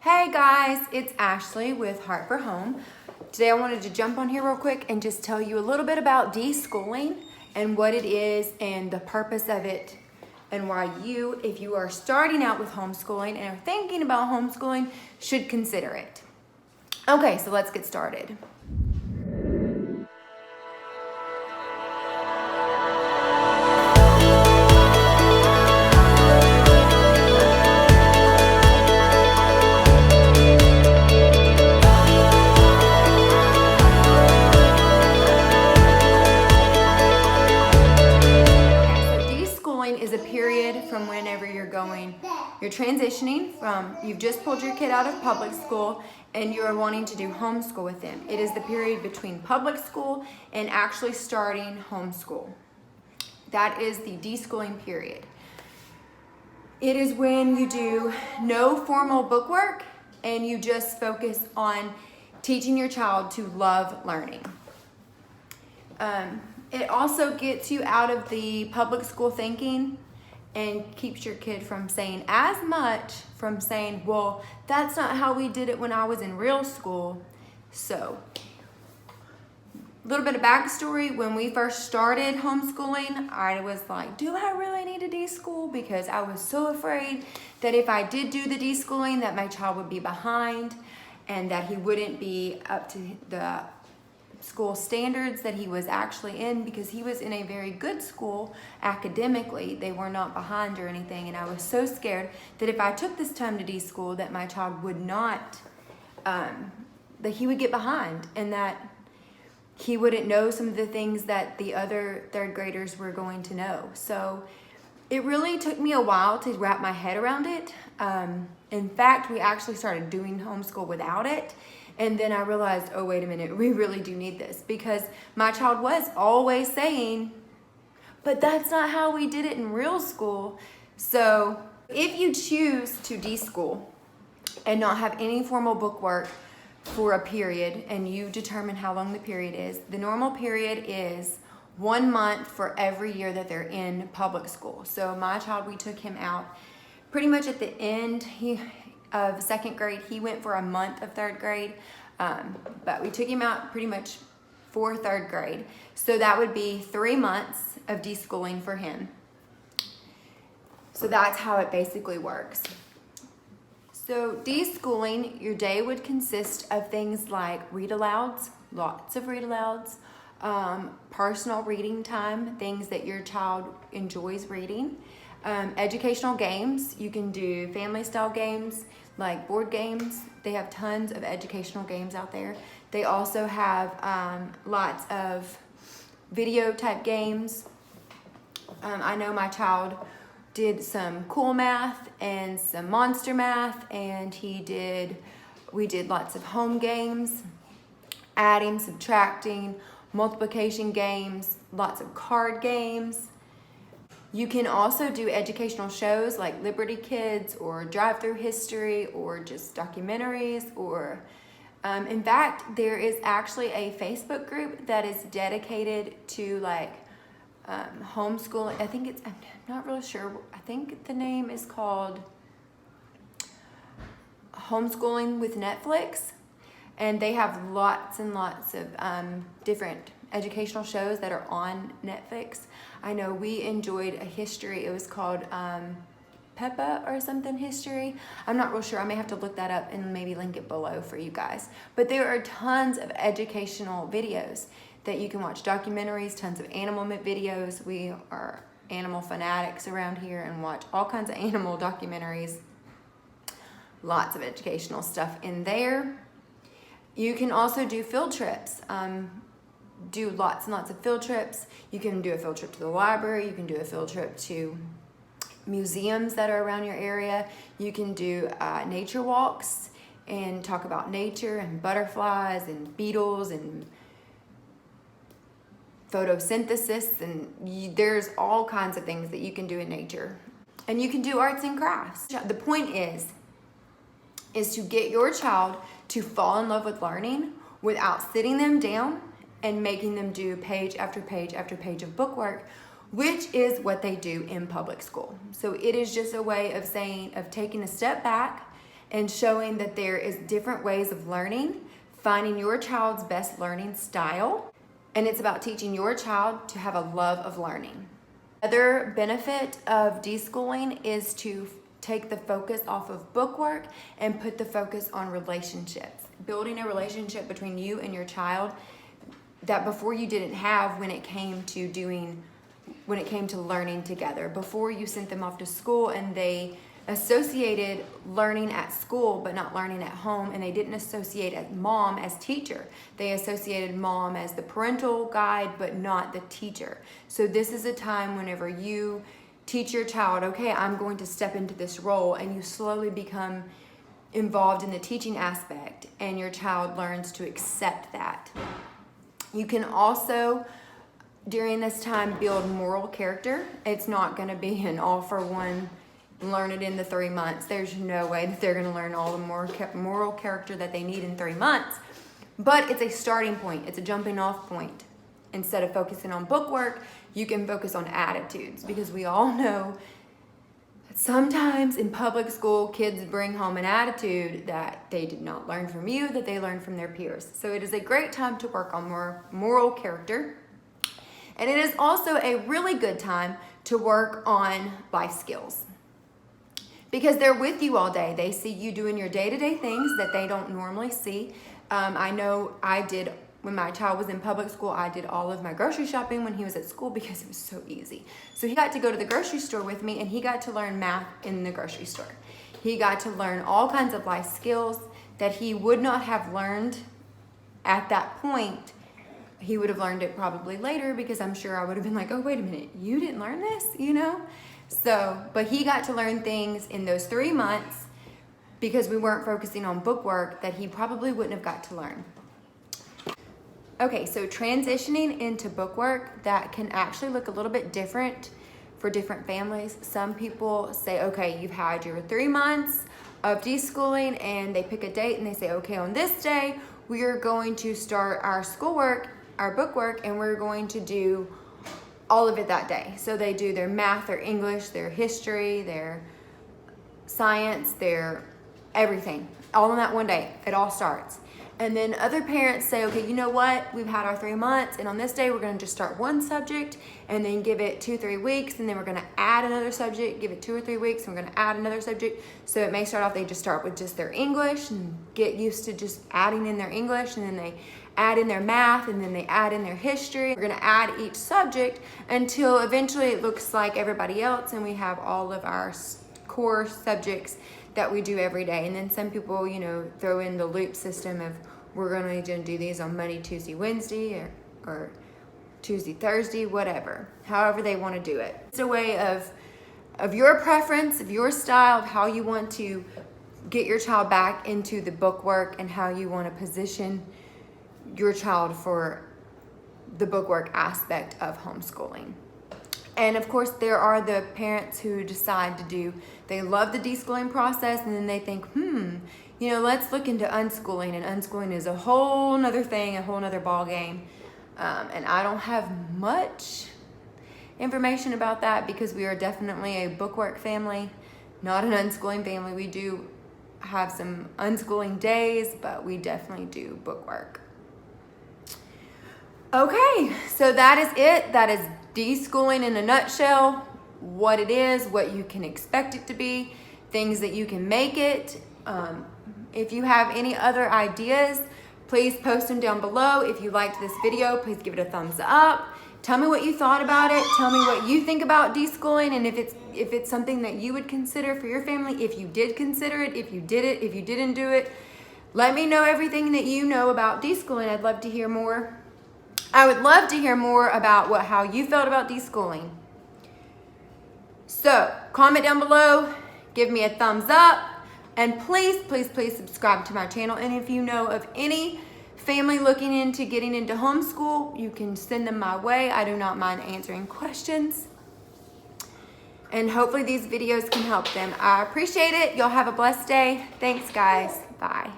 Hey guys, it's Ashley with Heart for Home. Today I wanted to jump on here real quick and just tell you a little bit about deschooling and what it is and the purpose of it and why you, if you are starting out with homeschooling and are thinking about homeschooling, should consider it. Okay, so let's get started. Is a period from whenever you're transitioning from, you've just pulled your kid out of public school and you're wanting to do homeschool with them. It is the period between public school and actually starting homeschool. That is the deschooling period. It is when you do no formal bookwork and you just focus on teaching your child to love learning. It also gets you out of the public school thinking and keeps your kid from saying, well, that's not how we did it when I was in real school. So, a little bit of backstory. When we first started homeschooling, I was like, do I really need to deschool? Because I was so afraid that if I did do the deschooling, that my child would be behind and that he wouldn't be up to the school standards that he was actually in, because he was in a very good school academically. They were not behind or anything, and I was so scared that if I took this time to deschool, that my child would not, that he would get behind and that he wouldn't know some of the things that the other third graders were going to know. So it really took me a while to wrap my head around it. In fact, we actually started doing homeschool without it. And then I realized, oh, wait a minute, we really do need this, because my child was always saying, but that's not how we did it in real school. So if you choose to deschool and not have any formal bookwork for a period, and you determine how long the period is, the normal period is 1 month for every year that they're in public school. So my child, we took him out pretty much at the end of second grade. He went for a month of third grade, but we took him out pretty much for third grade. So that would be 3 months of deschooling for him. So that's how it basically works. So deschooling, your day would consist of things like read-alouds, lots of read-alouds, personal reading time, things that your child enjoys reading, educational games. You can do family-style games like board games. They have tons of educational games out there. They also have lots of video-type games. I know my child did some cool math and some monster math, and we did lots of home games, adding, subtracting, multiplication games, lots of card games. You can also do educational shows like Liberty Kids or Drive-Through History or just documentaries, or in fact, there is actually a Facebook group that is dedicated to homeschooling. I'm not really sure. I think the name is called Homeschooling with Netflix, and they have lots and lots of different educational shows that are on Netflix. I know we enjoyed a history. It was called Peppa or something history. I'm not real sure. I may have to look that up and maybe link it below for you guys. But there are tons of educational videos that you can watch, documentaries, tons of animal videos. We are animal fanatics around here and watch all kinds of animal documentaries. Lots of educational stuff in there. You can also do field trips. Do lots and lots of field trips. You can do a field trip to the library. You can do a field trip to museums that are around your area. You can do nature walks and talk about nature and butterflies and beetles and photosynthesis, and there's all kinds of things that you can do in nature. And you can do arts and crafts. The point is to get your child to fall in love with learning without sitting them down and making them do page after page after page of bookwork, which is what they do in public school. So it is just a way of taking a step back and showing that there is different ways of learning, finding your child's best learning style, and it's about teaching your child to have a love of learning. Another benefit of deschooling is to take the focus off of bookwork and put the focus on relationships. Building a relationship between you and your child that before you didn't have when it came to learning together. Before you sent them off to school and they associated learning at school but not learning at home, and they didn't associate mom as teacher. They associated mom as the parental guide but not the teacher. So this is a time whenever you teach your child, okay, I'm going to step into this role, and you slowly become involved in the teaching aspect, and your child learns to accept that. You can also, during this time, build moral character. It's not going to be an all for one, learn it in the 3 months. There's no way that they're going to learn all the moral character that they need in 3 months. But it's a starting point. It's a jumping off point. Instead of focusing on bookwork, you can focus on attitudes, because we all know that sometimes in public school, kids bring home an attitude that they did not learn from you, that they learned from their peers. So it is a great time to work on more moral character. And it is also a really good time to work on life skills, because they're with you all day. They see you doing your day-to-day things that they don't normally see. I know I did, when my child was in public school, I did all of my grocery shopping when he was at school because it was so easy. So he got to go to the grocery store with me, and he got to learn math in the grocery store. He got to learn all kinds of life skills that he would not have learned at that point. He would have learned it probably later, because I'm sure I would have been like, oh, wait a minute, you didn't learn this, So, but he got to learn things in those 3 months because we weren't focusing on bookwork that he probably wouldn't have got to learn. Okay, so transitioning into bookwork, that can actually look a little bit different for different families. Some people say, okay, you've had your 3 months of deschooling, and they pick a date and they say, okay, on this day, we are going to start our schoolwork, our bookwork, and we're going to do all of it that day. So they do their math, their English, their history, their science, their everything, all in that one day. It all starts. And then other parents say, okay, you know what? We've had our 3 months, and on this day, we're going to just start one subject and then give it 2-3 weeks. And then we're going to add another subject, give it 2 or 3 weeks, and we're going to add another subject. So it may start off, they just start with just their English and get used to just adding in their English, and then they add in their math, and then they add in their history. We're going to add each subject until eventually it looks like everybody else, and we have all of our core subjects that we do every day. And then some people, throw in the loop system of, we're going to do these on Monday, Tuesday, Wednesday, or Tuesday, Thursday, whatever, however they want to do it. It's a way of your preference, of your style, of how you want to get your child back into the bookwork, and how you want to position your child for the bookwork aspect of homeschooling. And of course, there are the parents who decide they love the deschooling process, and then they think, let's look into unschooling. And unschooling is a whole nother thing, a whole nother ball game. And I don't have much information about that, because we are definitely a bookwork family, not an unschooling family. We do have some unschooling days, but we definitely do bookwork. Okay, so that is it. That is deschooling in a nutshell. What it is, what you can expect it to be, things that you can make it. If you have any other ideas, please post them down below. If you liked this video, please give it a thumbs up. Tell me what you thought about it. Tell me what you think about deschooling, and if it's something that you would consider for your family, if you did consider it, if you did it, if you didn't do it. Let me know everything that you know about deschooling. I'd love to hear more. I would love to hear more about how you felt about deschooling. So comment down below, give me a thumbs up, and please, please, please subscribe to my channel. And if you know of any family looking into getting into homeschool, you can send them my way. I do not mind answering questions. And hopefully these videos can help them. I appreciate it. Y'all have a blessed day. Thanks, guys. Bye.